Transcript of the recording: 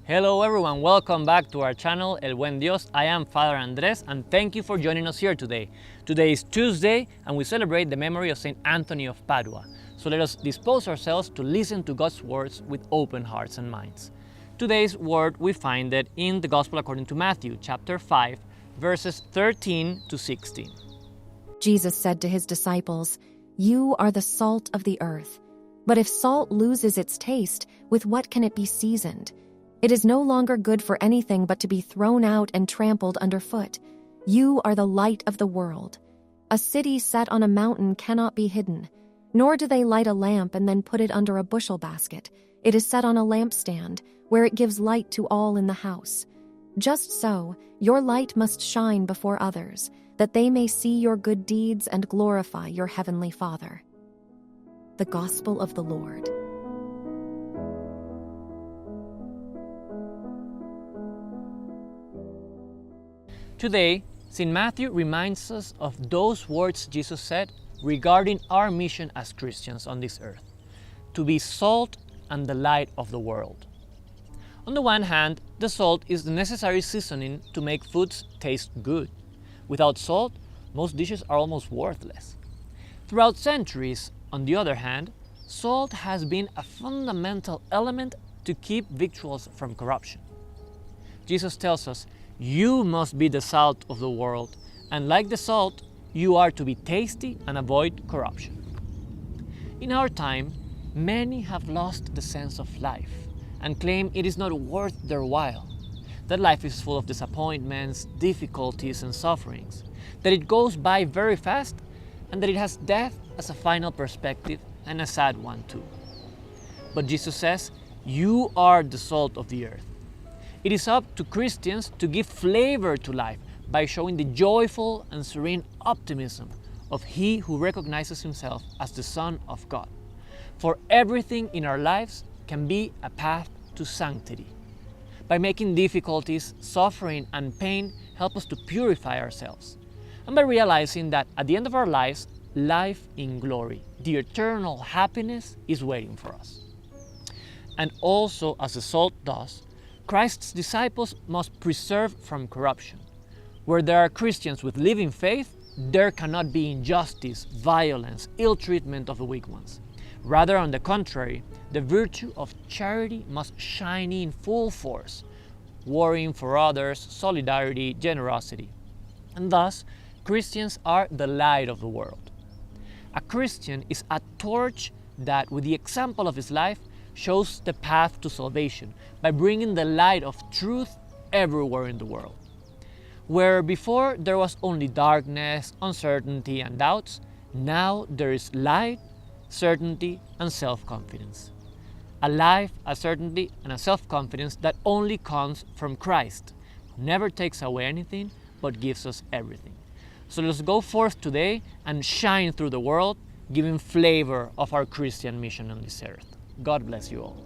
Hello everyone, welcome back to our channel El Buen Dios. I am Father Andres and thank you for joining us here today. Today is Tuesday and we celebrate the memory of Saint Anthony of Padua. So let us dispose ourselves to listen to God's words with open hearts and minds. Today's word we find it in the Gospel according to Matthew chapter 5 verses 13 to 16. Jesus said to his disciples, "You are the salt of the earth. But if salt loses its taste, with what can it be seasoned? It is no longer good for anything but to be thrown out and trampled underfoot. You are the light of the world. A city set on a mountain cannot be hidden, nor do they light a lamp and then put it under a bushel basket. It is set on a lampstand, where it gives light to all in the house. Just so, your light must shine before others, that they may see your good deeds and glorify your heavenly Father." The Gospel of the Lord. Today, St. Matthew reminds us of those words Jesus said regarding our mission as Christians on this earth, to be salt and the light of the world. On the one hand, the salt is the necessary seasoning to make foods taste good. Without salt, most dishes are almost worthless. Throughout centuries, on the other hand, salt has been a fundamental element to keep victuals from corruption. Jesus tells us, "You must be the salt of the world, and like the salt, you are to be tasty and avoid corruption." In our time, many have lost the sense of life and claim it is not worth their while, that life is full of disappointments, difficulties, and sufferings, that it goes by very fast, and that it has death as a final perspective and a sad one too. But Jesus says, "You are the salt of the earth." It is up to Christians to give flavor to life by showing the joyful and serene optimism of he who recognizes himself as the Son of God. For everything in our lives can be a path to sanctity. By making difficulties, suffering, and pain help us to purify ourselves. And by realizing that at the end of our lives, life in glory, the eternal happiness is waiting for us. And also, as the salt does, Christ's disciples must preserve from corruption. Where there are Christians with living faith, there cannot be injustice, violence, ill treatment of the weak ones. Rather, on the contrary, the virtue of charity must shine in full force, worrying for others, solidarity, generosity. And thus, Christians are the light of the world. A Christian is a torch that, with the example of his life, shows the path to salvation by bringing the light of truth everywhere in the world. Where before there was only darkness, uncertainty, and doubts, now there is light, certainty, and self-confidence. A life, a certainty, and a self-confidence that only comes from Christ, who never takes away anything but gives us everything. So let's go forth today and shine through the world, giving flavor of our Christian mission on this earth. God bless you all.